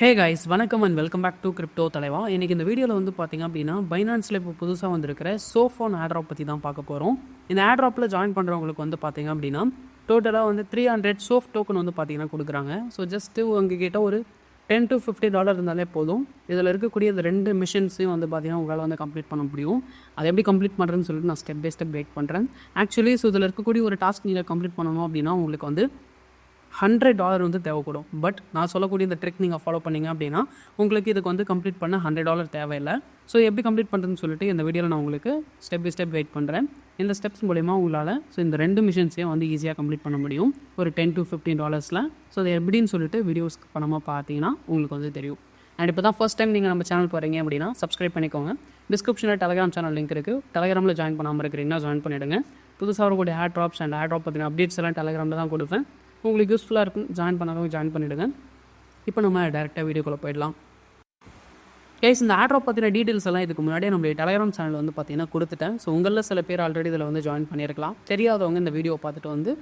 Hey guys, வணக்கம் and welcome back to Crypto Thalaiva. இன்னைக்கு இந்த வீடியோவில் வந்து பார்த்தீங்க அப்படின்னா பைனான்ஸில் இப்போ புதுசாக வந்திருக்கிற Sophon Airdrop பற்றி தான் பார்க்க போகிறோம். இந்த Airdropல ஜாயின் பண்ணுறவங்களுக்கு வந்து பார்த்தீங்க அப்படின்னா டோட்டலாக வந்து 300 SOPH டோக்கன் வந்து பார்த்தீங்கன்னா கொடுக்குறாங்க. ஸோ ஜஸ்ட்டு உங்ககிட்ட ஒரு $10 to $50 இருந்தாலே போதும். இதில் இருக்கக்கூடிய இந்த 2 மிஷன்ஸையும் வந்து பார்த்தீங்கன்னா உங்களால் வந்து கம்ப்ளீட் பண்ண முடியும். அதை எப்படி கம்ப்ளீட் பண்ணுறேன்னு சொல்லிட்டு நான் ஸ்டெப் பை ஸ்டெப் கைட் பண்ணுறேன். ஆக்சுவலி ஸோ இதில் இருக்கக்கூடிய ஒரு டாஸ்க் நீங்கள் கம்ப்ளீட் பண்ணணும் அப்படின்னா உங்களுக்கு வந்து $100 வந்து தேவைப்படும். பட் நான் சொல்லக்கூடிய இந்த ட்ரிக் நீங்கள் ஃபாலோ பண்ணிங்க அப்படின்னா உங்களுக்கு இதுக்கு வந்து கம்ப்ளீட் பண்ண $100 தேவையில்லை. ஸோ எப்படி கம்ப்ளீட் பண்ணுறதுன்னு சொல்லிட்டு இந்த வீடியோவில் நான் உங்களுக்கு ஸ்டெப் பை ஸ்டெப் வெயிட் பண்ணுறேன். இந்த ஸ்டெப்ஸ் மூலிமா உங்களால் ஸோ இந்த 2 மிஷன்ஸையும் வந்து ஈஸியாக கம்ப்ளீட் பண்ண முடியும் ஒரு $10 to $15. ஸோ அது எப்படின்னு சொல்லிட்டு வீடியோஸ் பணமாக பார்த்தீங்கன்னா உங்களுக்கு வந்து தெரியும். அண்ட் இப்போ தான் ஃபர்ஸ்ட் டைம் நீங்கள் நம்ம சேனல் போகிறீங்க அப்படின்னா சப்ஸ்கிரைப் பண்ணிக்கோங்க. டிஸ்கிரிப்ஷனில் டெலகிராம் சேனல் லிங்க் இருக்குது. டெலகிராமில் ஜாயின் பண்ணாமல் இருக்கிறீங்கன்னா ஜாயின் பண்ணிவிடுங்க. புதுசாக வரக்கூடிய Airdrops அண்ட் Airdrop பற்றின அப்டேட்ஸ் எல்லாம் டெலகிராமில் தான் கொடுப்பேன். உங்களுக்கு யூஸ்ஃபுல்லாக இருக்கும். ஜாயின் பண்ணாதவங்க ஜாயின் பண்ணிவிடுங்க. இப்போ நம்ம டேரெக்டாக வீடியோக்குள்ளே போயிடலாம். கேஸ் இந்த Airdrop பற்றின டீட்டெயில்ஸ் எல்லாம் இதுக்கு முன்னாடியே நம்மளுடைய டெலகிராம் சேனல் வந்து பார்த்தீங்கன்னா கொடுத்துட்டேன். ஸோ உங்களில் சில பேர் ஆல்ரெடி இதில் வந்து ஜாயின் பண்ணியிருக்கலாம். தெரியாதவங்க இந்த வீடியோ பார்த்துட்டு வந்து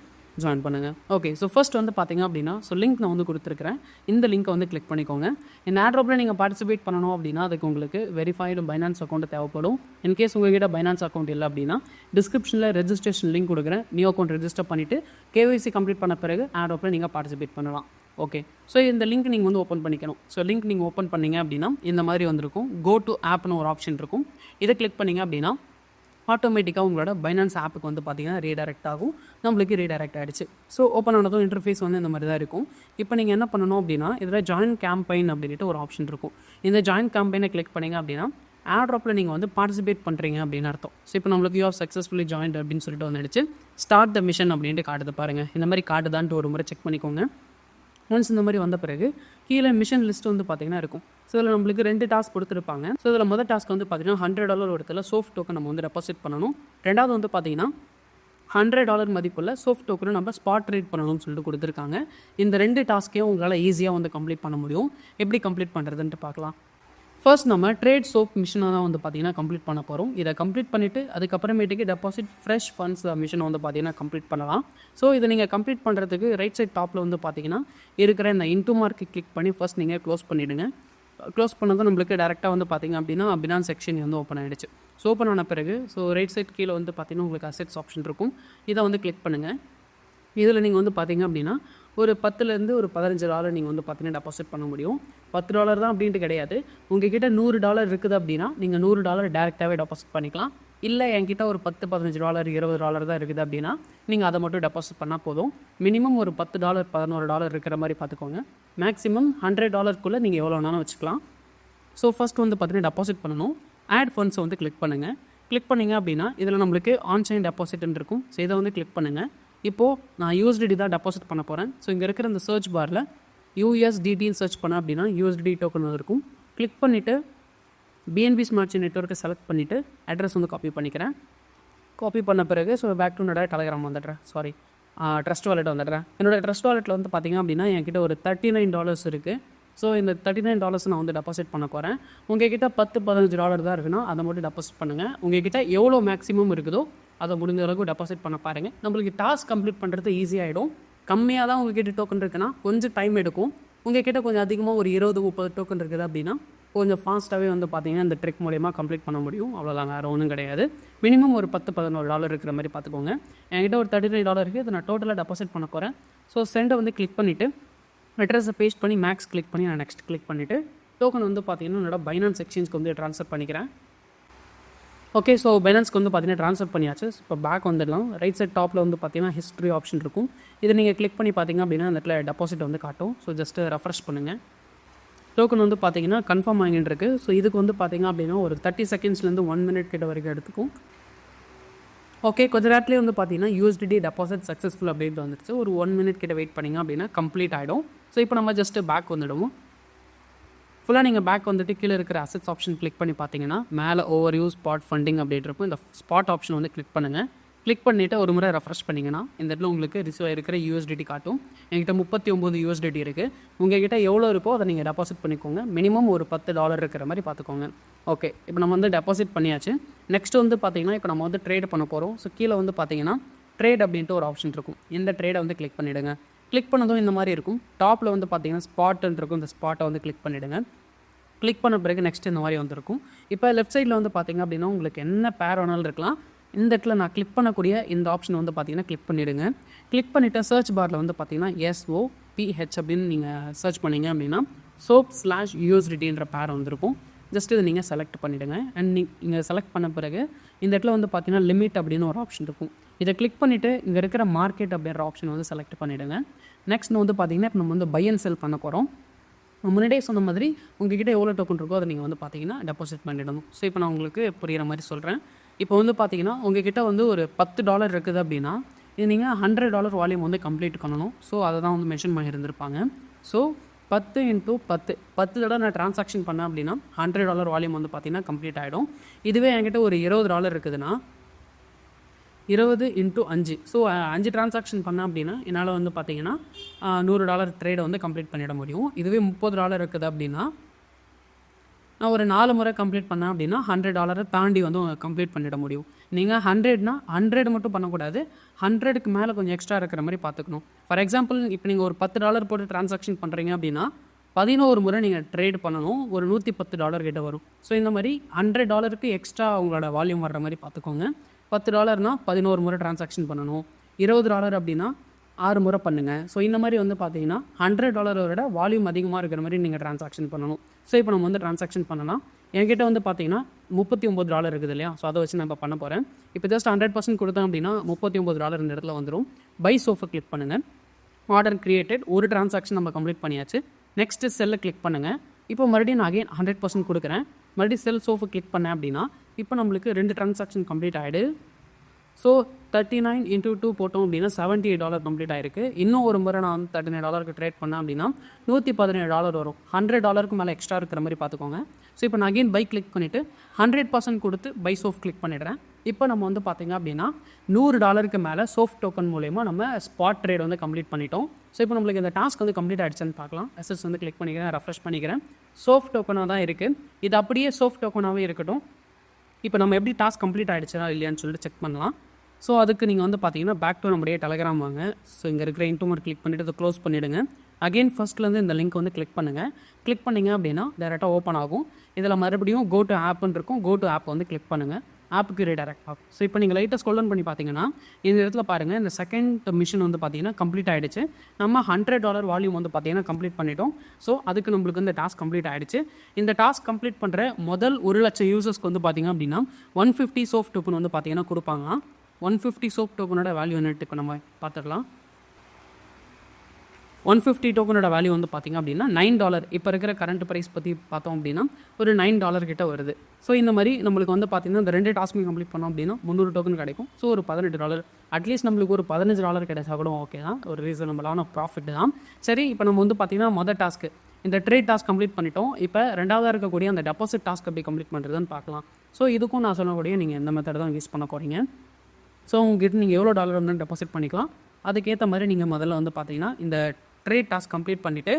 ஜாயின் பண்ணுங்கள். ஓகே, ஸோ ஃபர்ஸ்ட் வந்து பார்த்தீங்க அப்படின்னா ஸோ லிங்க் நான் வந்து கொடுத்துருக்கிறேன். இந்த லிங்க்கை வந்து கிளிக் பண்ணிக்கோங்க. இந்த Airdropல நீங்கள் பார்ட்டிசிபேட் பண்ணணும் அப்படின்னா அதுக்கு உங்களுக்கு வெரிஃபைடு பைனான்ஸ் அக்கௌண்ட் தேவைப்படும். இன்கேஸ் உங்கள்கிட்ட பைனான்ஸ் அக்கௌண்ட் இல்லை அப்படின்னா டிஸ்கிரிப்ஷனில் ரெஜிஸ்ட்ரேஷன் லிங்க் கொடுக்குறேன். நியூ அக்கௌண்ட் ரெஜிஸ்டர் பண்ணிவிட்டு KYC கம்ப்ளீட் பண்ண பிறகு Airdropல நீங்கள் பார்ட்டிசிபேட் பண்ணலாம். ஓகே, ஸோ இந்த லிங்க் நீங்கள் வந்து ஓப்பன் பண்ணிக்கணும். ஸோ லிங்க் நீங்கள் ஓப்பன் பண்ணிங்க அப்படின்னா இந்த மாதிரி வந்திருக்கும். கோ டு ஆப்னு ஒரு ஆப்ஷன் இருக்கும். இதை கிளிக் பண்ணிங்க அப்படின்னா ஆட்டோமேட்டிக்காக உங்களோட பைனான்ஸ் ஆப்புக்கு வந்து பார்த்தீங்கன்னா ரீடைரக்ட் ஆகும். நம்மளுக்கு ரீடைரக்ட் ஆகிடுச்சு. ஸோ ஓப்பன் ஆனதும் இன்டர்ஃபேஸ் வந்து இந்த மாதிரி தான் இருக்கும். இப்போ நீங்கள் என்ன பண்ணணும் அப்படின்னா இதில் ஜாயின் கேம்பெயின் அப்படின்ட்டு ஒரு ஆப்ஷன் இருக்கும். இந்த ஜாயின் கேம்பெயினை கிளிக் பண்ணிங்க அப்படின்னா Airdropல நீங்கள் வந்து பார்ட்டிசிபேட் பண்ணுறீங்க அப்படின்னு அர்த்தம். ஸோ இப்போ நம்மளுக்கு யூ ஆர் சக்ஸஸ்ஃபுல்லி ஜாயின்ட் அப்படின்னு சொல்லிட்டு வந்துடுச்சு. ஸ்டார்ட் த மிஷன் அப்படின்ட்டு காட்டுது பாருங்கள். இந்த மாதிரி காட்டுதான்ட்டு ஒரு முறை செக் பண்ணிக்கோங்க. ஒன்ஸ் இந்த மாதிரி வந்த பிறகு கீழே மிஷன் லிஸ்ட் வந்து பார்த்தீங்கன்னா இருக்கும். ஸோ இதில் நம்மளுக்கு 2 டாஸ்க் கொடுத்துருப்பாங்க. ஸோ இதில் முதல் டாஸ்க் வந்து பார்த்தீங்கன்னா $100 இடத்துல SOPH டோக்கன் நம்ம வந்து டெபாசிட் பண்ணணும். ரெண்டாவது வந்து பார்த்தீங்கன்னா $100 மதிப்புள்ள SOPH டோக்கனை நம்ம ஸ்பாட் ட்ரேட் பண்ணணும்னு சொல்லிட்டு கொடுத்துருக்காங்க. இந்த 2 டாஸ்க்கையும் உங்களால் ஈஸியாக வந்து கம்ப்ளீட் பண்ண முடியும். எப்படி கம்ப்ளீட் பண்ணுறதுன்ட்டு பார்க்கலாம். ஃபர்ஸ்ட் நம்ம ட்ரேட் SOPH மிஷினை தான் வந்து பார்த்தீங்கன்னா கம்ப்ளீட் பண்ண போகிறோம். இதை கம்ப்ளீட் பண்ணிவிட்டு அதுக்கப்புறமேட்டுக்கு டெபாசிட் ஃப்ரெஷ் ஃபண்ட்ஸ் மிஷினை வந்து பார்த்தீங்கன்னா கம்ப்ளீட் பண்ணலாம். ஸோ இதை நீங்கள் கம்ப்ளீட் பண்ணுறதுக்கு ரைட் சைட் டாப்பில் வந்து பார்த்தீங்கன்னா இருக்கிற இந்த இன்டூ மார்க்கை கிளிக் பண்ணி ஃபர்ஸ்ட் நீங்கள் க்ளோஸ் பண்ணிவிடுங்க. க்ளோஸ் பண்ணதும் நம்மளுக்கு டேரெக்டாக வந்து பார்த்தீங்க அப்படின்னா Binance செக்ஷன் வந்து ஓப்பன் ஆகிடுச்சு. ஸோ ஓப்பன் ஆன பிறகு ஸோ ரைட் சைட் கீழே வந்து பார்த்தீங்கன்னா உங்களுக்கு அசெட்ஸ் ஆப்ஷன் இருக்கும். இதை வந்து கிளிக் பண்ணுங்கள். இதில் நீங்கள் வந்து பார்த்தீங்க அப்படின்னா ஒரு $10 to $15 நீங்கள் வந்து பார்த்தீங்கன்னா டெபாசிட் பண்ண முடியும். $10 தான் அப்படின்ட்டு கிடையாது. உங்ககிட்ட $100 இருக்குது அப்படின்னா நீங்கள் $100 டேரெக்டாகவே டெபாசிட் பண்ணிக்கலாம். இல்லை என்கிட்ட ஒரு $10, $15, $20 தான் இருக்குது அப்படின்னா நீங்கள் அதை மட்டும் டெபாசிட் பண்ணால் போதும். மினிமம் ஒரு $10, $11 இருக்கிற மாதிரி பார்த்துக்கோங்க. மேக்ஸிமம் $100 நீங்கள் எவ்வளோ வேணாலும் வச்சுக்கலாம். ஸோ ஃபஸ்ட் வந்து பார்த்தீங்கன்னா டெபாசிட் பண்ணணும். ஆட் ஃபண்ட்ஸை வந்து கிளிக் பண்ணுங்கள். கிளிக் பண்ணிங்க அப்படின்னா இதில் நம்மளுக்கு ஆன்சைன் டெபாசிட்னு இருக்கும். ஸோ இதை வந்து கிளிக் பண்ணுங்கள். இப்போது நான் USDT தான் டெபாசிட் பண்ண போகிறேன். ஸோ இங்கே இருக்கிற இந்த சர்ச் பாரில் USDTன்னு சர்ச் பண்ணேன் அப்படின்னா USDT டோக்கன் இருக்கும். கிளிக் பண்ணிவிட்டு BNB ஸ்மார்ட் செயின் நெட்வொர்க்கை செலக்ட் பண்ணிவிட்டு அட்ரஸ் வந்து காப்பி பண்ணிக்கிறேன். காப்பி பண்ண பிறகு ஸோ பேக் டு என்னோட டெலகிராம் வந்துடுறேன். ட்ரஸ்ட் வாலெட் வந்துடுறேன். என்னோடய ட்ரஸ்ட் வாலெட்டில் வந்து பார்த்திங்க அப்படின்னா என்கிட்ட ஒரு $39 இருக்குது. ஸோ இந்த $39 நான் வந்து டெபாசிட் பண்ண போகிறேன். உங்கள்கிட்ட $10, $15 தான் இருக்குன்னா அதை மட்டும் டெபாசிட் பண்ணுங்கள். உங்கள்கிட்ட எவ்வளோ மேக்ஸிமம் இருக்குதோ அதை முடிஞ்ச அளவுக்கு டெபாசிட் பண்ண பாருங்கள். நம்மளுக்கு டாஸ்க் கம்ப்ளீட் பண்ணுறது ஈஸியாகிடும். கம்மியாக தான் உங்கள்கிட்ட டோக்கன் இருக்குன்னா கொஞ்சம் டைம் எடுக்கும். உங்கள்கிட்ட கொஞ்சம் அதிகமாக ஒரு 20, 30 டோக்கன் இருக்குது அப்படின்னா கொஞ்சம் ஃபாஸ்ட்டாகவே வந்து பார்த்தீங்கன்னா இந்த ட்ரிக் மூலயமா கம்ப்ளீட் பண்ண முடியும். அவ்வளோதாங்க, வேறு ஒன்றும் கிடையாது. மினிமம் ஒரு $10, $11 இருக்கிற மாதிரி பார்த்துக்கோங்க. என்கிட்ட ஒரு $39 இருக்குது. இதை நான் டோட்டலாக டெபாசிட் பண்ண போகிறேன். ஸோ சென்டை வந்து கிளிக் பண்ணிவிட்டு அட்ரஸை பேஸ்ட் பண்ணி மேக்ஸ் கிளிக் பண்ணி நான் நெக்ஸ்ட் கிளிக் பண்ணிவிட்டு டோக்கன் வந்து பார்த்தீங்கன்னா என்னோட பைனான்ஸ் எக்ஸ்சேஞ்சுக்கு வந்து ட்ரான்ஸ்ஃபர் பண்ணிக்கிறேன். ஓகே, ஸோ பைனான்ஸ்க்கு வந்து பார்த்தீங்கன்னா ட்ரான்ஸ்ஃபர் பண்ணியாச்சு. இப்போ பேக் வந்துடலாம். ரைட் சைட் டாப்பில் வந்து பார்த்தீங்கன்னா ஹிஸ்ட்ரி ஆப்ஷன் இருக்கும். இதை நீங்கள் கிளிக் பண்ணி பார்த்தீங்க அப்படின்னா அந்த இடத்துல டெபாசிட் வந்து காட்டும். ஸோ ஜஸ்ட்டு ரெஃப்ரெஷ் பண்ணுங்கள். டோக்கன் வந்து பார்த்தீங்கன்னா கன்ஃபார்ம் ஆகிட்டு இருக்கு. ஸோ இதுக்கு வந்து பார்த்தீங்க அப்படின்னா ஒரு 30 செகண்ட்ஸ்லேருந்து 1 minute கிட்ட வரைக்கும் எடுத்துக்கும். ஓகே, கொஞ்சம் நேரத்துலேயே வந்து பார்த்தீங்கன்னா USDT டெபாசிட் சக்ஸஸ்ஃபுல் அப்படின்ட்டு வந்துடுச்சு. ஒரு 1 minute கிட்ட வெயிட் பண்ணிங்க அப்படின்னா கம்ப்ளீட் ஆகிடும். ஸோ இப்போ நம்ம ஜஸ்ட்டு பேக் வந்துடுவோம். ஃபுல்லாக நீங்கள் பேக் வந்துட்டு கீழே இருக்கிற அசெட்ஸ் ஆப்ஷன் கிளிக் பண்ணி பார்த்தீங்கன்னா மேலே ஓவர் யூ ஸ்பாட் ஃபண்டிங் அப்படின்ட்டு இருக்கும். இந்த ஸ்பாட் ஆப்ஷன் வந்து கிளிக் பண்ணுங்கள். கிளிக் பண்ணிவிட்டு ஒரு முறை ரெஃப்ரெஷ் பண்ணிங்கன்னா இந்த இடத்துல உங்களுக்கு ரிசீவ் ஆகிருக்கிற USDT காட்டும். என்கிட்ட 39 USDT இருக்குது. உங்கள்கிட்ட எவ்வளோ இருக்கோ அதை நீங்கள் டெபாசிட் பண்ணிக்கோங்க. மினிமம் ஒரு $10 இருக்கிற மாதிரி பார்த்துக்கோங்க. ஓகே, இப்போ நம்ம வந்து டெபாசிட் பண்ணியாச்சு. நெக்ஸ்ட் வந்து பார்த்தீங்கன்னா இப்போ நம்ம வந்து ட்ரேட் பண்ண போகிறோம். ஸோ கீழே வந்து பார்த்தீங்கன்னா ட்ரேட் அப்படின்ட்டு ஒரு ஆப்ஷன் இருக்கும். இந்த ட்ரேடை வந்து கிளிக் பண்ணிவிடுங்க. கிளிக் பண்ணதும் இந்த மாதிரி இருக்கும். டாப்பில் வந்து பார்த்தீங்கன்னா ஸ்பாட்டுன்னு இருக்கும். இந்த ஸ்பாட்டை வந்து கிளிக் பண்ணிவிடுங்க. கிளிக் பண்ண பிறகு நெக்ஸ்ட் இந்த மாதிரி வந்துருக்கும். இப்போ லெஃப்ட் சைடில் வந்து பார்த்திங்க அப்படின்னா உங்களுக்கு என்ன பேர் வேணாலும் இருக்கலாம். இந்த இடத்துல நான் கிளிக் பண்ணக்கூடிய இந்த ஆப்ஷன் வந்து பார்த்திங்கன்னா கிளிக் பண்ணிவிடுங்க. கிளிக் பண்ணிவிட்டு சர்ச் பாரில் வந்து பார்த்திங்கன்னா SOPH அப்படின்னு நீங்கள் சர்ச் பண்ணிங்க அப்படின்னா SOP/USDTன்ற பேர் வந்திருக்கும். ஜஸ்ட் இதை நீங்கள் செலக்ட் பண்ணிவிடுங்க. அண்ட் நீங்கள் செலக்ட் பண்ண பிறகு இந்த இடத்துல வந்து பார்த்திங்கன்னா லிமிட் அப்படின்னு ஒரு ஆப்ஷன் இருக்கும். இதை கிளிக் பண்ணிவிட்டு இங்கே இருக்கிற மார்க்கெட் அப்படின்ற ஆப்ஷன் வந்து செலக்ட் பண்ணிவிடுங்க. நெக்ஸ்ட் வந்து பார்த்திங்கன்னா இப்போ நம்ம வந்து பை அண்ட் செல் பண்ண போகிறோம். முன்னாடியே சொன்ன மாதிரி உங்ககிட்ட எவ்வளோ டோக்கன் இருக்கோ அதை நீங்கள் வந்து பார்த்தீங்கன்னா டெபாசிட் பண்ணிடணும். ஸோ இப்போ நான் உங்களுக்கு புரிகிற மாதிரி சொல்கிறேன். இப்போ வந்து பார்த்தீங்கன்னா உங்ககிட்ட வந்து ஒரு $10 இருக்குது அப்படின்னா இது நீங்கள் $100 வால்யூம் வந்து கம்ப்ளீட் பண்ணணும். ஸோ அதை தான் வந்து மென்ஷன் பண்ணியிருந்திருப்பாங்க. ஸோ 10 × 10 தடவை நான் ட்ரான்சாக்ஷன் பண்ணேன் அப்படின்னா $100 வால்யூம் வந்து பார்த்தீங்கன்னா கம்ப்ளீட் ஆகிடும். இதுவே என்கிட்ட ஒரு $20 இருக்குதுன்னா 20 × 5. ஸோ 5 ட்ரான்சாக்ஷன் பண்ணேன் அப்படின்னா என்னால் வந்து பார்த்தீங்கன்னா $100 ட்ரேடை வந்து கம்ப்ளீட் பண்ணிட முடியும். இதுவே $30 இருக்குது அப்படின்னா நான் ஒரு 4 முறை கம்ப்ளீட் பண்ணேன் அப்படின்னா $100 தாண்டி வந்து கம்ப்ளீட் பண்ணிட முடியும். நீங்கள் 100னா 100 மட்டும் பண்ணக்கூடாது, 100க்கு மேலே கொஞ்சம் எக்ஸ்ட்ரா இருக்கிற மாதிரி பார்த்துக்கணும். ஃபார் எக்ஸாம்பிள் இப்போ நீங்கள் ஒரு $10 போட்டு ட்ரான்சாக்ஷன் பண்ணுறீங்க அப்படின்னா 11 முறை நீங்கள் ட்ரேட் பண்ணணும், ஒரு $110 கிட்ட வரும். ஸோ இந்த மாதிரி $100க்கு எக்ஸ்ட்ரா உங்களோட வால்யூம் வர்ற மாதிரி பார்த்துக்கோங்க. $10னா 11 முறை ட்ரான்சாக்ஷன் பண்ணணும். $20 அப்படின்னா 6 முறை பண்ணுங்கள். ஸோ இந்த மாதிரி வந்து பார்த்தீங்கன்னா $100 வால்யூம் அதிகமாக இருக்கிற மாதிரி நீங்கள் ட்ரான்சாக்ஷன் பண்ணணும். ஸோ இப்போ நம்ம வந்து ட்ரான்சாக்ஷன் பண்ணலாம். என்கிட்ட வந்து பார்த்தீங்கன்னா $39 இருக்குது இல்லையா? ஸோ அதை வச்சு நான் இப்போ பண்ண போகிறேன். இப்போ ஜஸ்ட் 100% கொடுத்தேன் அப்படின்னா $39 இந்த இடத்துல வந்துடும். பை சோஃபை கிளிக் பண்ணுங்கள். ஆர்டர் கிரியேட்டட், ஒரு ட்ரான்சாக்ஷன் நம்ம கம்ப்ளீட் பண்ணியாச்சு. நெக்ஸ்ட்டு செல்லை கிளிக் பண்ணுங்கள். இப்போ மறுபடியும் நான் அகைன் 100% கொடுக்குறேன். மறுபடியும் செல் சோஃபை கிளிக் பண்ணேன் அப்படின்னா இப்போ நம்மளுக்கு 2 ட்ரான்சாக்ஷன் கம்ப்ளீட் ஆகிடு. ஸோ 39 × 2 போட்டோம் அப்படின்னா $78 கம்ப்ளீட் ஆகிருக்கு. இன்னும் ஒரு முறை நான் வந்து $39க்கு ட்ரேட் பண்ணேன் அப்படின்னா $117 வரும். $100க்கு மேலே எக்ஸ்ட்ரா இருக்கிற மாதிரி பார்த்துக்கோங்க. ஸோ இப்போ நான் அகைன் பை கிளிக் பண்ணிவிட்டு 100% கொடுத்து பை சோஃப் கிளிக் பண்ணிடுறேன். இப்போ நம்ம வந்து பார்த்திங்க அப்படின்னா $100க்கு மேலே சோஃப் டோக்கன் மூலயமா நம்ம ஸ்பாட் ட்ரேட் வந்து கம்ப்ளீட் பண்ணிட்டோம். ஸோ இப்போ நம்மளுக்கு இந்த டாஸ்க் வந்து கம்ப்ளீட் ஆகிடுச்சுன்னு பார்க்கலாம். எஸ்எஸ் வந்து கிளிக் பண்ணிக்கிறேன், ரெஃப்ரெஷ் பண்ணிக்கிறேன். சோஃப் டோக்கனாக தான் இருக்குது. இது அப்படியே சோஃப் டோக்கனாகவே இருக்கட்டும். இப்போ நம்ம எப்படி டாஸ்க் கம்ப்ளீட் ஆகிடுச்சா இல்லையான்னு சொல்லிட்டு செக் பண்ணலாம். ஸோ அதுக்கு நீங்கள் வந்து பார்த்தீங்கன்னா பேக் டு நம்முடைய டெலகிராம் வாங்க. ஸோ இங்கே இருக்கிற இன்டர்மர் கிளிக் பண்ணிவிட்டு அதை க்ளோஸ் பண்ணிவிடுங்க. அகெயின் ஃபஸ்ட்லேருந்து இந்த லிங்க் வந்து கிளிக் பண்ணுங்கள். கிளிக் பண்ணிங்க அப்படின்னா டேரெக்டாக ஓப்பன் ஆகும். இதில் மறுபடியும் கோ டு ஆப்னு இருக்கும். கோ டு ஆப் வந்து கிளிக் பண்ணுங்கள். ஆப்புக்கு ரீடைரக்ட் ஆகும். ஸோ இப்போ நீங்கள் லைட்டாக ஸ்க்ரோல் பண்ணி பார்த்தீங்கன்னா இந்த இடத்துல பாருங்கள், இந்த செகண்ட் மிஷன் வந்து பார்த்தீங்கன்னா கம்ப்ளீட் ஆகிடுச்சு. நம்ம $100 வால்யூம் வந்து பார்த்தீங்கன்னா கம்ப்ளீட் பண்ணிட்டோம். ஸோ அதுக்கு நம்மளுக்கு இந்த டாஸ்க் கம்ப்ளீட் ஆகிடுச்சு. இந்த டாஸ்க் கம்ப்ளீட் பண்ணுற முதல் 1,00,000 யூசர்ஸ்க்கு வந்து பார்த்தீங்க அப்படின்னா 150 சோஃப் டோக்கன் வந்து பார்த்தீங்கன்னா கொடுப்பாங்க. 150 சோப் டோக்கனோட வேல்யூ என்னட்டு இப்போ நம்ம பார்த்துடலாம். 150 டோக்கனோட வேல்யூ வந்து பார்த்திங்க அப்படின்னா $9. இப்போ இருக்கிற கரண்ட் ப்ரைஸ் பற்றி பார்த்தோம் அப்படின்னா ஒரு $9 கிட்ட வருது. ஸோ இந்த மாதிரி நம்மளுக்கு வந்து பார்த்திங்கன்னா இந்த 2 டாஸ்க்கும் கம்ப்ளீட் பண்ணோம் அப்படின்னா 300 டோக்கன் கிடைக்கும். ஸோ ஒரு $18. அட்லீஸ்ட் நம்மளுக்கு ஒரு $15 கிடைச்சா கூட ஓகே தான், ஒரு ரீசனபிளான ப்ராஃபிட் தான். சரி, இப்போ நம்ம வந்து பார்த்திங்கன்னா மொதல் டாஸ்க்கு இந்த ட்ரேட் டாஸ்க் கம்ப்ளீட் பண்ணிட்டோம். இப்போ ரெண்டாவதாக இருக்கக்கூடிய அந்த டெபாசிட் டாஸ்க் எப்படி கம்ப்ளீட் பண்ணுறதுன்னு பார்க்கலாம். ஸோ இதுக்கும் நான் சொல்லக்கூடிய நீங்கள் இந்த மெத்தட் தான் யூஸ் பண்ண போகிறீங்க. ஸோ உங்ககிட்ட நீங்கள் எவ்வளோ டாலர் வந்து டெபாசிட் பண்ணிக்கலாம். அதுக்கேற்ற மாதிரி நீங்கள் முதல்ல வந்து பார்த்தீங்கன்னா இந்த ட்ரேட் டாஸ்க் கம்ப்ளீட் பண்ணிவிட்டு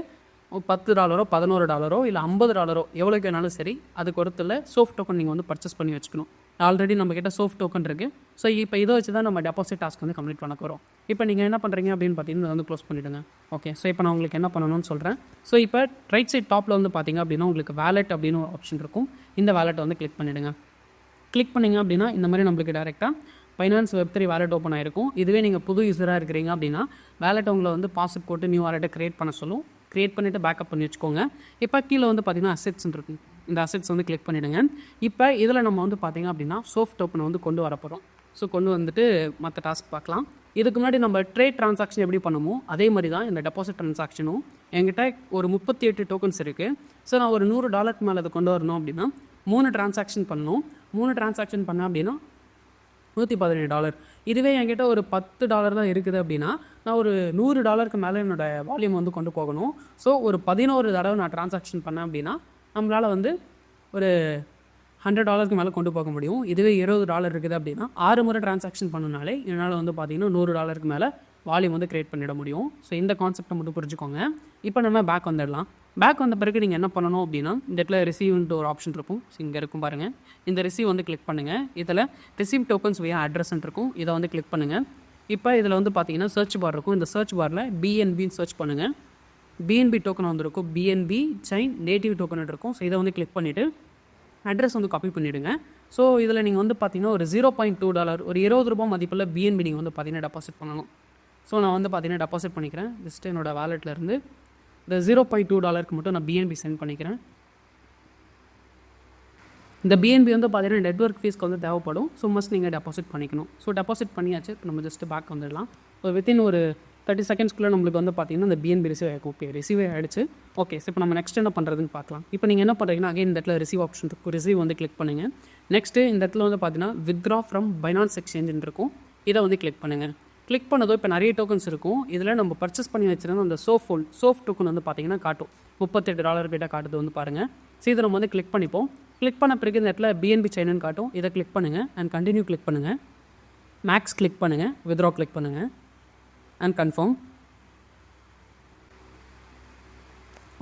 $10 $11 இல்லை $50 எவ்வளோக்கு வேணாலும் சரி, அதுக்கு ஒருத்தில் சோஃப் டோக்கன் நீங்கள் வந்து பர்ச்சேஸ் பண்ணி வச்சுக்கணும். ஆல்ரெடி நம்மக்கிட்ட சோஃப் டோக்கன் இருக்குது. ஸோ இப்போ இதை வச்சு தான் நம்ம டெபாசிட் டாஸ்க் வந்து கம்ப்ளீட் பண்ண போகிறோம். இப்போ நீங்கள் என்ன பண்ணுறீங்க அப்படின்னு பார்த்தீங்கன்னா வந்து க்ளோஸ் பண்ணிவிடுங்க. ஓகே, ஸோ இப்போ நான் உங்களுக்கு என்ன பண்ணணும்னு சொல்கிறேன். ஸோ இப்போ ரைட் சைட் டாப்பில் வந்து பார்த்தீங்க அப்படின்னா உங்களுக்கு வேலெட் அப்படின்னு ஒரு ஆப்ஷன் இருக்கும். இந்த வேலெட்டை வந்து கிளிக் பண்ணிவிடுங்க. கிளிக் பண்ணிங்க அப்படின்னா இந்த மாதிரி நம்மளுக்கு டேரெக்டாக Binance Web-3 வாலெட் ஓப்பன் ஆகிருக்கும். இதுவே நீங்கள் புது யூஸராக இருக்கிறீங்க அப்படின்னா வேலெட் உங்களை வந்து பாஸ்வேர்ட் போட்டு நியூ வாலெட்டை க்ரியேட் பண்ண சொல்லும். க்ரியேட் பண்ணிவிட்டு பேக்கப் பண்ணி வச்சுக்கோங்க. இப்போ கீழே வந்து பார்த்திங்கன்னா அசெட்ஸ் இருக்கும். இந்த அசெட்ஸ் வந்து கிளிக் பண்ணிவிடுங்க. இப்போ இதில் நம்ம வந்து பார்த்திங்க அப்படின்னா சோஃப் டோக்கனை வந்து கொண்டு வர போகிறோம். ஸோ கொண்டு வந்துட்டு மற்ற டாஸ்க் பார்க்கலாம். இதுக்கு முன்னாடி நம்ம ட்ரேட் ட்ரான்சாக்ஷன் எப்படி பண்ணுமோ அதே மாதிரி தான் இந்த டெபாசிட் ட்ரான்சாக்ஷனும். என்கிட்ட ஒரு 38 டோக்கன்ஸ் இருக்குது. ஸோ நான் ஒரு $100 மேலே அதை கொண்டு வரணும் அப்படின்னா 3 ட்ரான்சாக்ஷன் பண்ணணும். 3 ட்ரான்சாக்ஷன் பண்ணேன் அப்படின்னா $117. இதுவே என்கிட்ட ஒரு $10 தான் இருக்குது அப்படின்னா நான் ஒரு $100க்கு மேலே என்னோடய வால்யூம் வந்து கொண்டு போகணும். ஸோ ஒரு 11 தடவை நான் ட்ரான்சாக்ஷன் பண்ணேன் அப்படின்னா நம்மளால் வந்து ஒரு $100க்கு மேலே கொண்டு போக முடியும். இதுவே $20 இருக்குது அப்படின்னா 6 முறை ட்ரான்சாக்ஷன் பண்ணனாலே என்னால் வந்து பார்த்திங்கன்னா $100க்கு மேலே வால்யூம் வந்து க்ரியேட் பண்ணிட முடியும். ஸோ இந்த கான்செப்டை மட்டும் புரிஞ்சுக்கோங்க. இப்போ நம்ம பேக் வந்துடலாம். பேக் வந்த பிறகு நீங்கள் என்ன பண்ணணும் அப்படின்னா இந்த இடத்துல ரிசீவ்ன்ட்டு ஒரு ஆப்ஷன் இருக்கும். ஸோ இங்கே இருக்கும் பாருங்கள். இந்த ரிசீவ் வந்து கிளிக் பண்ணுங்கள். இதில் ரிசீவ் டோக்கன்ஸ் வியா அட்ரஸ்ன்னு இருக்கும். இதை வந்து கிளிக் பண்ணுங்கள். இப்போ இதில் வந்து பார்த்தீங்கன்னா சர்ச் பார் இருக்கும். இந்த சர்ச் பாரில் பிஎன்பின்னு சர்ச் பண்ணுங்கள். பிஎன்பி டோக்கன் வந்துருக்கும். பிஎன்பி செயின் நேட்டிவ் டோக்கன் இருக்கும். ஸோ இதை வந்து கிளிக் பண்ணிவிட்டு அட்ரஸ் வந்து காப்பி பண்ணிவிடுங்க. ஸோ இதில் நீங்கள் வந்து பார்த்தீங்கன்னா ஒரு $0.2 ஒரு $20 மதிப்புள்ள பிஎன்பி நீங்கள் வந்து பார்த்தீங்கன்னா டெபாசிட் பண்ணணும். ஸோ நான் வந்து பார்த்தீங்கன்னா டெபாசிட் பண்ணிக்கிறேன். ஜஸ்ட் என்னோட வாலெட்லேருந்து இந்த $0.2 மட்டும் நான் பிஎன்பி சென்ட் பண்ணிக்கிறேன். இந்த பிஎன்பி வந்து பார்த்தீங்கன்னா நெட்வொர்க் ஃபீஸ்க்கு வந்து தேவைப்படும். ஸோ மஸ்ட் நீங்கள் டெபாசிட் பண்ணிக்கணும். ஸோ டெபாசிட் பண்ணியாச்சு. இப்போ நம்ம ஜஸ்ட் பேக் வந்துடலாம். ஸோ வித்தின் ஒரு 30 செகண்ட்ஸ்க்குள்ளே நம்மளுக்கு வந்து பார்த்தீங்கன்னா இந்த பிஎன்பி ரிசீவ் ஆகிடும். ஓகே, ரிசீவ் ஆகிடுச்சு. ஓகே, ஸோ இப்போ நம்ம நெக்ஸ்ட் என்ன பண்ணுறதுன்னு பார்க்கலாம். இப்போ நீங்கள் என்ன பண்ணுறீங்கன்னா அகைன் இந்த இடத்துல ரிசீவ் ஆப்ஷன் இருக்கும். ரிசீவ் வந்து கிளிக் பண்ணுங்கள். நெக்ஸ்ட்டு இந்த இடத்துல வந்து பார்த்தீங்கன்னா வித்ரா ஃப்ரம் பைனான்ஸ் எக்ஸ்சேஞ்சுன்னு இருக்கும். இதை வந்து கிளிக் பண்ணுங்கள். கிளிக் பண்ணதும் இப்போ நிறைய டோக்கன்ஸ் இருக்கும். இதில் நம்ம பர்ச்சேஸ் பண்ணி வச்சுருந்த அந்த சோஃப் டோக்கன் வந்து பார்த்தீங்கன்னா காட்டும். $38 கிட்ட காட்டுது வந்து பாருங்கள். ஸோ இதை நம்ம வந்து கிளிக் பண்ணிப்போம். கிளிக் பண்ண பிறகு இந்த இடத்துல பிஎன்பி செயின்னு காட்டும். இதை கிளிக் பண்ணுங்கள் அண்ட் கண்டினியூ கிளிக் பண்ணுங்கள். மேக்ஸ் கிளிக் பண்ணுங்கள். வித்ரா கிளிக் பண்ணுங்கள் அண்ட் கன்ஃபார்ம்.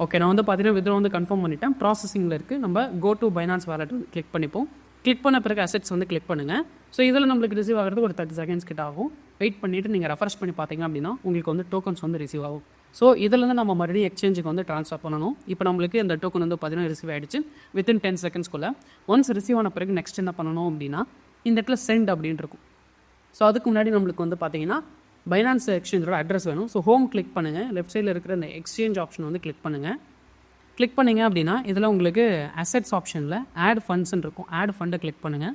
ஓகே, நான் வந்து பார்த்தீங்கன்னா வித்ரா வந்து கன்ஃபார்ம் பண்ணிட்டேன். ப்ராசஸிங்கில் இருக்குது. நம்ம go to Binance wallet click பண்ணிப்போம். கிளிக் பண்ண பிறகு அசெட்ஸ் வந்து கிளிக் பண்ணுங்கள். ஸோ இதில் நம்மளுக்கு ரிசீவ் ஆகிறது ஒரு 30 செகண்ட்ஸ் கிட்ட ஆகும். வெயிட் பண்ணிவிட்டு நீங்கள் ரெஃப்ரெஷ் பண்ணி பார்த்தீங்க அப்படின்னா உங்களுக்கு வந்து டோக்கன்ஸ் வந்து ரிசீவ் ஆகும். ஸோ இதிலேருந்து நம்ம மறுபடியும் எக்ஸ்சேஞ்சுக்கு வந்து ட்ரான்ஸ்ஃபர் பண்ணணும். இப்போ நம்மளுக்கு இந்த டோக்கன் வந்து பார்த்தீங்கன்னா ரிசீவ் ஆகிடுச்சு வித்தின் 10 செகண்ட்ஸ்க்குள்ளே. ஒன்ஸ் ரிசீவ் ஆன பிறகு நெக்ஸ்ட் என்ன பண்ணணும் அப்படின்னா இந்த இடத்துல சென்ட் அப்படின்னு இருக்கும். ஸோ அதுக்கு முன்னாடி நம்மளுக்கு வந்து பார்த்தீங்கன்னா பைனான்ஸ் எக்ஸ்சேஞ்சோட அட்ரஸ் வேணும். ஸோ ஹோம் கிளிக் பண்ணுங்கள். லெஃப்ட் சைடில் இருக்கிற இந்த எக்ஸ்சேஞ்ச் ஆப்ஷன் வந்து கிளிக் பண்ணுங்கள். கிளிக் பண்ணிங்க அப்படின்னா இதில் உங்களுக்கு அசெட்ஸ் ஆப்ஷனில் ஆட் ஃபண்ட்ஸ்ன்னு இருக்கும். ஆட் ஃபண்டை கிளிக் பண்ணுங்கள்.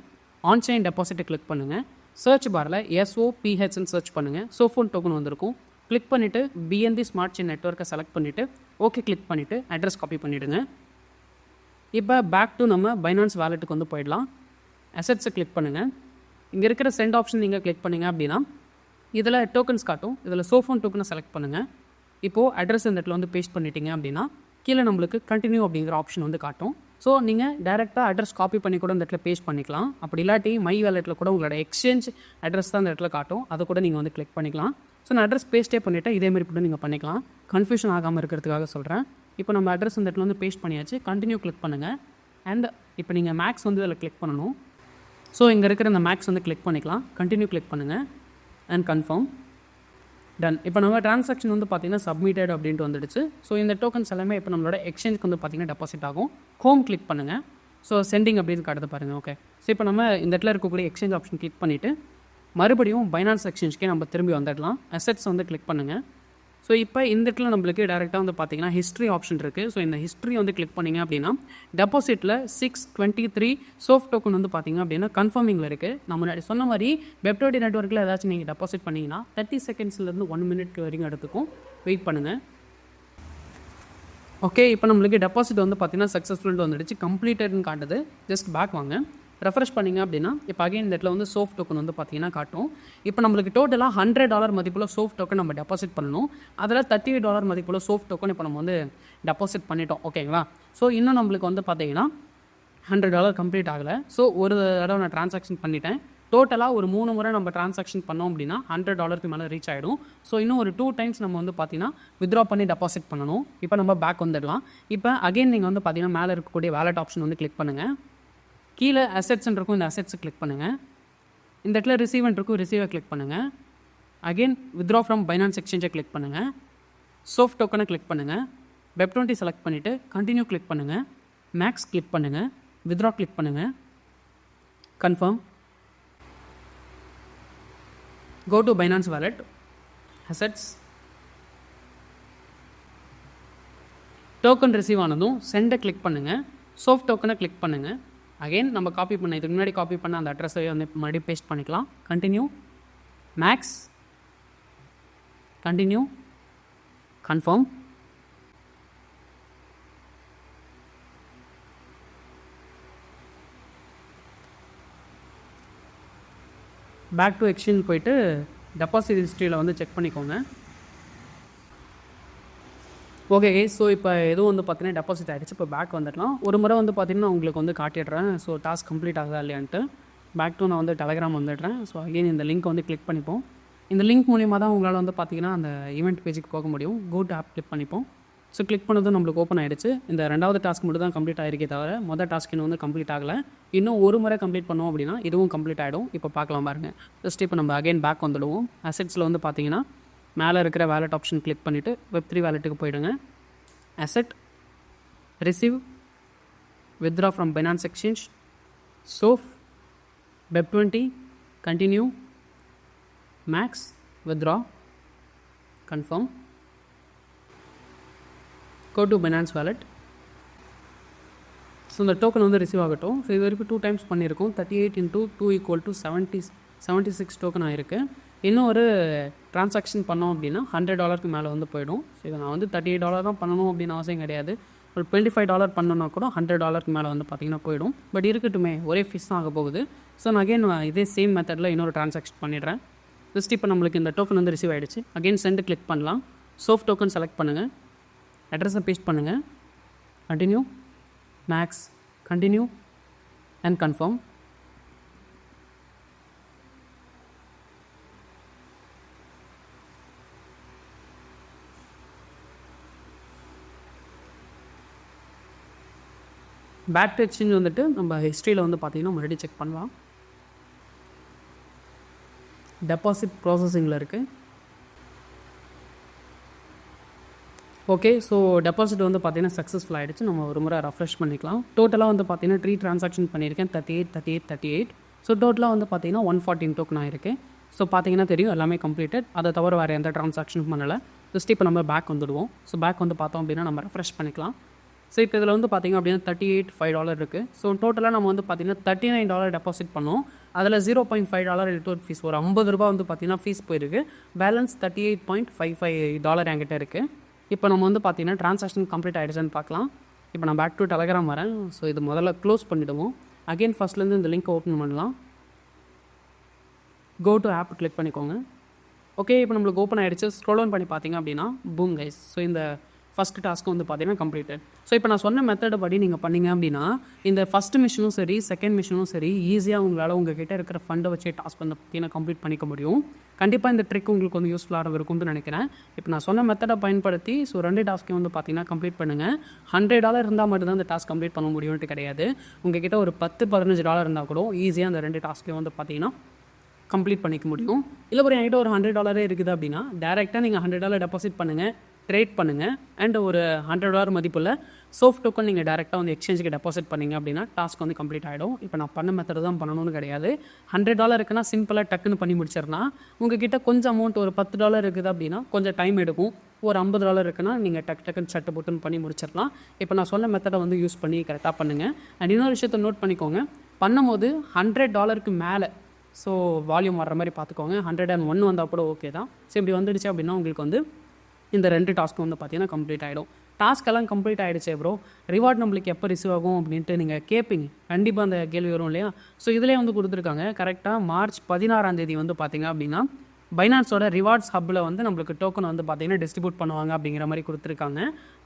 ஆன்சைன் டெபாசிட்டை கிளிக் பண்ணுங்கள். சர்ச் பாரில் SOPHன்னு சர்ச் பண்ணுங்கள். சோஃபோன் டோக்கன் வந்திருக்கும். கிளிக் பண்ணிவிட்டு பிஎன்பி ஸ்மார்ட் செயின் நெட்வொர்க்கை செலக்ட் பண்ணிவிட்டு ஓகே கிளிக் பண்ணிவிட்டு அட்ரஸ் காப்பி பண்ணிவிடுங்க. இப்போ பேக் டு நம்ம பைனான்ஸ் வாலெட்டுக்கு வந்து போயிடலாம். அசெட்ஸை கிளிக் பண்ணுங்கள். இங்கே இருக்கிற சென்ட் ஆப்ஷன் நீங்கள் கிளிக் பண்ணிங்க அப்படின்னா இதில் டோக்கன்ஸ் காட்டும். இதில் சோஃபோன் டோக்கனை செலக்ட் பண்ணுங்கள். இப்போது அட்ரஸ் இந்த இடத்துல வந்து பேஸ்ட் பண்ணிட்டீங்க அப்படின்னா கீழே நம்மளுக்கு கண்டினியூ அப்படிங்கிற ஆப்ஷன் வந்து காட்டும். ஸோ நீங்கள் டேரெக்டாக அட்ரஸ் காப்பி பண்ணி கூட இந்த இடத்துல பேஸ்ட் பண்ணிக்கலாம். அப்படி இல்லாட்டி மை வேலெட்டில் கூட உங்களோட எக்ஸ்சேஞ்ச் அட்ரஸ் தான் இந்த இடத்துல காட்டும். அதை கூட நீங்கள் வந்து கிளிக் பண்ணிக்கலாம். ஸோ நான் அட்ரஸ் பேஸ்ட்டே பண்ணிவிட்டேன். இதேமாதிரி கூட நீங்கள் பண்ணிக்கலாம். கன்ஃபியூஷன் ஆகாமல் இருக்கிறதுக்காக சொல்கிறேன். இப்போ நம்ம அட்ரஸ் இந்த இடத்துல வந்து பேஸ்ட் பண்ணியாச்சு. கண்டினியூ கிளிக் பண்ணுங்கள். அண்ட் இப்போ நீங்கள் மேக்ஸ் வந்து இதில் கிளிக் பண்ணணும். ஸோ இங்கே இருக்கிற இந்த மேக்ஸ் வந்து கிளிக் பண்ணிக்கலாம். கண்டினியூ கிளிக் பண்ணுங்கள் அண்ட் கன்ஃபார்ம். டன். இப்போ நம்ம ட்ரான்சாக்ஷன் வந்து பார்த்தீங்கன்னா சப்மிட்டட் அப்படின்ட்டு வந்துடுச்சு. ஸோ இந்த டோக்கன்ஸ் எல்லாமே இப்போ நம்மளோட எக்ஸ்சேஞ்சுக்கு வந்து பார்த்தீங்கன்னா டெபாசிட் ஆகும். ஹோம் கிளிக் பண்ணுங்கள். ஸோ சென்டிங் அப்படின்னு காட்டுது பாருங்கள். ஓகே, ஸோ இப்போ நம்ம இந்த இடத்துல இருக்கக்கூடிய எக்ஸ்சேஞ்ச் ஆப்ஷன் கிளிக் பண்ணிவிட்டு மறுபடியும் பைனான்ஸ் எக்ஸ்சேஞ்சுக்கே நம்ம திரும்பி வந்துடலாம். அசெட்ஸ் வந்து கிளிக் பண்ணுங்கள். ஸோ இப்போ இந்த இடத்துல நம்மளுக்கு டேரெக்டாக வந்து பார்த்தீங்கன்னா ஹிஸ்ட்ரி ஆப்ஷன் இருக்குது. ஸோ இந்த ஹிஸ்ட்ரி வந்து கிளிக் பண்ணிங்க அப்படின்னா டெபாசிட்டில் 623 சோஃப் டோக்கன் வந்து பார்த்தீங்க அப்படின்னா கன்ஃபார்மிங்கில் இருக்குது. நான் முன்னாடி சொன்ன மாதிரி வெப்2 நெட்வொர்க்கில் ஏதாச்சும் நீங்கள் டெபாசிட் பண்ணிங்கன்னா 30 செகண்ட்ஸ்லேருந்து 1 மினிட் வரைக்கும் எடுத்துக்கும். வெயிட் பண்ணுங்கள். ஓகே, இப்போ நம்மளுக்கு டெபாசிட் வந்து பார்த்தீங்கன்னா சக்ஸஸ்ஃபுல் வந்துடுச்சு. கம்ப்ளீட்டட்னு காட்டுது. ஜஸ்ட் பேக் வாங்க. ரெஃப்ரெஷ் பண்ணிங்க அப்படின்னா இப்போ அகைன் இந்த இடத்துல வந்து சோஃப் டோக்கன் வந்து பார்த்தீங்கன்னா காட்டும். இப்போ நம்மளுக்கு டோட்டலாக $100 மதிப்புள்ள சோஃப் டோக்கன் நம்ம டெபாசிட் பண்ணணும். அதில் $38 மதிப்புள்ள சோஃப் டோக்கன் இப்போ நம்ம வந்து டெபாசிட் பண்ணிட்டோம். ஓகேங்களா? ஸோ இன்னும் நம்மளுக்கு வந்து பார்த்தீங்கன்னா $100 கம்ப்ளீட் ஆகலை. ஸோ ஒரு தடவை நான் ட்ரான்சாக்ஷன் பண்ணிட்டேன். டோட்டலாக ஒரு 3 முறை நம்ம ட்ரான்சாக்ஷன் பண்ணோம் அப்படின்னா $100 மேலே ரீச் ஆகிடும். ஸோ இன்னும் ஒரு 2 டைம்ஸ் நம்ம வந்து பார்த்தீங்கன்னா வித்ரா பண்ணி டெபாசிட் பண்ணணும். இப்போ நம்ம பேக் வந்துடலாம். இப்போ அகைன் நீங்கள் வந்து பார்த்தீங்கன்னா மேலே இருக்கக்கூடிய வேலட் ஆப்ஷன் வந்து கிளிக் பண்ணுங்கள். கீழே அசெட்ஸ்ன்னு இருக்கும். இந்த அசெட்ஸை கிளிக் பண்ணுங்கள். இந்த இடத்துல ரிசீவன் இருக்கும். ரிசீவை கிளிக் பண்ணுங்கள். அகெயின் வித்ரா ஃப்ரம் பைனான்ஸ் எக்ஸ்சேஞ்சை கிளிக் பண்ணுங்கள். சோஃப் டோக்கனை கிளிக் பண்ணுங்கள். வெப்20 செலக்ட் பண்ணிவிட்டு கண்டினியூ கிளிக் பண்ணுங்கள். மேக்ஸ் கிளிக் பண்ணுங்கள். வித்ரா கிளிக் பண்ணுங்கள். Confirm. Go to Binance wallet. Assets. Token receive ஆனதும் சென்டை கிளிக் பண்ணுங்கள். சோஃப் டோக்கனை கிளிக் பண்ணுங்கள். அகெயின் நம்ம காப்பி பண்ண இதுக்கு முன்னாடி காப்பி பண்ண அந்த அட்ரஸை வந்து மறுபடியும் பேஸ்ட் பண்ணிக்கலாம். Continue. Max. Continue. Confirm. Back to exchange போயிட்டு டெபாசிட் ஹிஸ்ட்ரியில் வந்து செக் பண்ணிக்கோங்க. ஓகே, ஸோ இப்போ எதுவும் வந்து பார்த்தீங்கன்னா டெபாசிட் ஆகிடுச்சு. இப்போ பேக் வந்துடலாம். ஒரு முறை வந்து பார்த்தீங்கன்னா உங்களுக்கு வந்து காட்டிடுறேன். ஸோ டாஸ்க் கம்ப்ளீட் ஆகுதா இல்லையான்ட்டு. பேக் டு நான் வந்து டெலகிராம் வந்துடுறேன். ஸோ அகெயின் இந்த லிங்க் வந்து கிளிக் பண்ணிப்போம். இந்த லிங்க் மூலிமா தான் உங்களால் வந்து பார்த்தீங்கன்னா அந்த ஈவெண்ட் பேஜுக்கு போக முடியும். கோ டு ஆப் கிளிக் பண்ணிப்போம். ஸோ கிளிக் பண்ணதும் நம்மளுக்கு ஓப்பன் ஆகிடுச்சு. இந்த ரெண்டாவது டாஸ்க் மட்டும் தான் கம்ப்ளீட் ஆகிருக்கே தவிர மொதல் டாஸ்க் இன்னும் வந்து கம்ப்ளீட் ஆகலை. இன்னும் ஒரு முறை கம்ப்ளீட் பண்ணோம் அப்படின்னா இதுவும் கம்ப்ளீட் ஆகிடும். இப்போ பார்க்கலாம் பாருங்கள். ஜஸ்ட் இப்போ நம்ம அகைன் பேக் வந்துடுவோம். அசெட்ஸில் வந்து பார்த்தீங்கன்னா மேலே இருக்கிற வேலட் ஆப்ஷன் கிளிக் பண்ணிவிட்டு Web3 வேலெட்டுக்கு போயிடுங்க. Asset, receive, withdraw from Binance exchange, SOPH, Web20, continue, max, withdraw, confirm, go to Binance wallet. So இந்த டோக்கன் வந்து ரிசீவ் ஆகட்டும். ஸோ இது வரைக்கும் 2 டைம்ஸ் பண்ணியிருக்கோம். 38 × 2 = 76 டோக்கன் ஆகிருக்கு. இன்னும் ஒரு ட்ரான்சாக்ஷன் பண்ணோம் அப்படின்னா $100 மேலே வந்து போயிடும். ஸோ இதை நான் வந்து $38 தான் பண்ணணும் அப்படின்னு அவசியம் கிடையாது. ஒரு $25 பண்ணணுன்னா கூட $100 மேலே வந்து பார்த்திங்கன்னா போயிடும். பட் இருக்கட்டுமே, ஒரே ஃபீஸ் தான் ஆக போகுது. ஸோ நான் அகைன் இதே சேம் மெத்தடில் இன்னொரு ட்ரான்சாக்ஷன் பண்ணிடுறேன். ஜஸ்ட் இப்போ நம்மளுக்கு இந்த டோக்கன் வந்து ரிசீவ் ஆகிடுச்சு. அகைன் சென்ட் கிளிக் பண்ணலாம். SOPH டோக்கன் செலக்ட் பண்ணுங்கள். அட்ரஸை பேஸ்ட் பண்ணுங்கள். Continue, max, continue and confirm. Back to exchange வந்துட்டு நம்ம ஹிஸ்ட்ரியில் வந்து பார்த்திங்கன்னா மறுபடியும் செக் பண்ணலாம். டெபாசிட் ப்ராசஸிங்கில் இருக்குது. ஓகே, ஸோ டெபாசிட் வந்து பார்த்தீங்கன்னா சக்ஸஸ்ஃபுல் ஆகிடுச்சு. நம்ம ஒரு முறை ரெஃப்ரெஷ் பண்ணிக்கலாம். டோட்டலாக வந்து பார்த்தீங்கன்னா 3 ட்ரான்சாக்ஷன் பண்ணியிருக்கேன். 38. ஸோ டோட்டலாக வந்து பார்த்தீங்கன்னா 114 டோக்கன் ஆகிருக்கு. ஸோ பார்த்தீங்கன்னா தெரியும் எல்லாமே கம்ப்ளீட்டட். அதை தவிர வேறு எந்த ட்ரான்சாக்ஷனும் பண்ணலை. ஜஸ்ட் இப்போ நம்ம பேக் வந்துடுவோம். ஸோ பேக் வந்து பார்த்தோம் அப்படின்னா நம்ம ரெஃப்ரெஷ் பண்ணிக்கலாம். ஸோ இப்போ இதில் வந்து பார்த்திங்க அப்படின்னா $38.5 இருக்குது. ஸோ டோட்டலாக நம்ம வந்து பார்த்திங்கன்னா $39 டெபாசிட் பண்ணோம். அதில் $0.5 ரிட்டர்ன் ஃபீஸ், ஒரு $50 வந்து பார்த்திங்கன்னா ஃபீஸ் போயிருக்கு. பேலன்ஸ் $38.55 என்கிட்ட இருக்குது. இப்போ நம்ம வந்து பார்த்திங்கன்னா ட்ரான்சாக்ஷன் கம்ப்ளீட் ஆகிடுச்சுன்னு பார்க்கலாம். இப்போ நான் பேக் டு டெலகிராம் வரேன். ஸோ இது முதல்ல க்ளோஸ் பண்ணிவிடுவோம். அகெயின் ஃபஸ்ட்லேருந்து இந்த லிங்க்கை ஓப்பன் பண்ணலாம். கோ டு ஆப் கிளிக் பண்ணிக்கோங்க. ஓகே, இப்போ நம்மளுக்கு ஓப்பன் ஆகிடுச்சு. ஸ்க்ரோல் டவுன் பண்ணி பார்த்தீங்க அப்படின்னா பூம் கைஸ். ஸோ இந்த ஃபஸ்ட்டு டாஸ்க்கு வந்து பார்த்தீங்கன்னா கம்ப்ளீட்டட். ஸோ இப்போ நான் சொன்ன மெத்தடை படி நீங்கள் பண்ணிங்க அப்படின்னா இந்த ஃபஸ்ட்டு மிஷினும் சரி செகண்ட் மிஷினும் சரி ஈஸியாக உங்களால் உங்கள் கிட்டே இருக்கிற ஃபண்டை வச்சு டாஸ்க் வந்து பார்த்தீங்கன்னா கம்ப்ளீட் பண்ணிக்க முடியும். கண்டிப்பாக இந்த ட்ரிக் உங்களுக்கு வந்து யூஸ்ஃபுல்லாக இருக்கும்னு நினைக்கிறேன். இப்போ நான் சொன்ன மெத்தடை பயன்படுத்தி ஸோ 2 டாஸ்க்கையும் வந்து பார்த்தீங்கன்னா கம்ப்ளீட் பண்ணுங்கள். $100 இருந்தால் மட்டும்தான் இந்த டாஸ்க் கம்ப்ளீட் பண்ண முடியும்ட்டு கிடையாது. உங்கள் கிட்ட ஒரு $10-15 இருந்தால் கூட ஈஸியாக அந்த 2 டாஸ்க்கையும் வந்து பார்த்தீங்கன்னா கம்ப்ளீட் பண்ணிக்க முடியும். இல்லை ஒரு என்கிட்ட ஒரு $100 இருக்குது அப்படின்னா டேரெக்டாக நீங்கள் $100 டெபாசிட் பண்ணுங்கள், ட்ரேட் பண்ணுங்கள். அண்ட் ஒரு $100 மதிப்புள்ள SOPH டோக்கன் நீங்கள் டேரெக்டாக வந்து எக்ஸ்சேஞ்சுக்கு டெபாசிட் பண்ணிங்க அப்படின்னா டாஸ்க் வந்து கம்ப்ளீட் ஆகிடும். இப்போ நான் பண்ண மெத்தட் தான் பண்ணணும்னு கிடையாது. $100 இருக்குன்னா சிம்பிளாக டக்குன்னு பண்ணி முடிச்சிடலாம். உங்ககிட்ட கொஞ்சம் அமௌண்ட் ஒரு $10 இருக்குது அப்படின்னா கொஞ்சம் டைம் எடுக்கும். ஒரு $50 இருக்குன்னா நீங்கள் டக்குன்னு சட்டை போட்டுன்னு பண்ணி முடிச்சிடலாம். இப்போ நான் சொன்ன மெத்தடை வந்து யூஸ் பண்ணி கரெக்டாக பண்ணுங்கள். அண்ட் இன்னொரு விஷயத்தை நோட் பண்ணிக்கோங்க, பண்ணும்போது $100 மேலே ஸோ வால்யூம் வர்ற மாதிரி பார்த்துக்கோங்க. 101 வந்தால் கூட ஓகே தான். ஸோ இப்படி வந்துடுச்சு அப்படின்னா உங்களுக்கு வந்து இந்த 2 டாஸ்க்கும் வந்து பார்த்தீங்கன்னா கம்ப்ளீட் ஆகிடும். டாஸ்க்கெல்லாம் கம்ப்ளீட் ஆகிடுச்சே ப்ரோ, ரிவார்ட் நம்மளுக்கு எப்போ ரிசீவ் ஆகும் அப்படின்ட்டு நீங்கள் கேட்பீங்க. கண்டிப்பாக அந்த கேள்வி வரும் இல்லையா? ஸோ இதிலே வந்து கொடுத்துருக்காங்க. கரெக்டாக மார்ச் 16 வந்து பார்த்தீங்க அப்படின்னா பைனான்ஸோட ரிவார்ட்ஸ் ஹப்பில் வந்து நம்மளுக்கு டோக்கன் வந்து பார்த்தீங்கன்னா டிஸ்ட்ரிபியூட் பண்ணுவாங்க அப்படிங்கிற மாதிரி கொடுத்துருக்காங்க.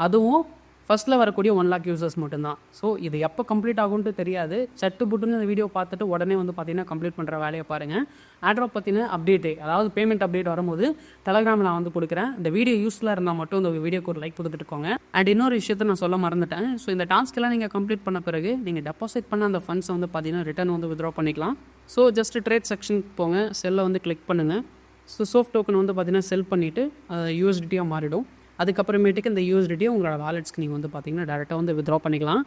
அதுவும் ஃபஸ்ட்டில் வரக்கூடிய 1 lakh யூசர்ஸ் மட்டும்தான். ஸோ இது எப்போ கம்ப்ளீட் ஆகும்ட்டு தெரியாது. சட்டு புட்டுன்னு இந்த வீடியோ பார்த்துட்டு உடனே வந்து பார்த்தீங்கன்னா கம்ப்ளீட் பண்ணுற வேலையை பாருங்கள். ஆட்ராப் பற்றின அப்டேட்டு, அதாவது பேமெண்ட் அப்டேட் வரும்போது டெலகிராமில் நான் வந்து கொடுக்குறேன். இந்த வீடியோ யூஸ்ஃபுல்லாக இருந்தால் மட்டும் இந்த வீடியோக்கு ஒரு லைக் கொடுத்துட்டுக்கோங்க. அண்ட் இன்னொரு விஷயத்தை நான் சொல்ல மறந்துட்டேன். ஸோ இந்த டாஸ்க்கெல்லாம் நீங்கள் கம்ப்ளீட் பண்ண பிறகு நீங்கள் டெபாசிட் பண்ண அந்த ஃபண்ட்ஸை வந்து பார்த்தீங்கன்னா ரிட்டர்ன் வந்து வித்ட்ரா பண்ணிக்கலாம். ஸோ ஜஸ்ட் ட்ரேட் செக்ஷனுக்கு போங்க, செல்லை வந்து கிளிக் பண்ணுங்கள். ஸோ SOPH டோக்கன் வந்து பார்த்தீங்கன்னா செல் பண்ணிவிட்டு USDT மாறிடும். அதுக்கப்புறமேட்டுக்கு இந்த USDT உங்களோட வாலெட்ஸ்க்கு நீங்கள் வந்து பார்த்தீங்கன்னா டேரெக்டாக வந்து வித்ட்ரா பண்ணிக்கலாம்.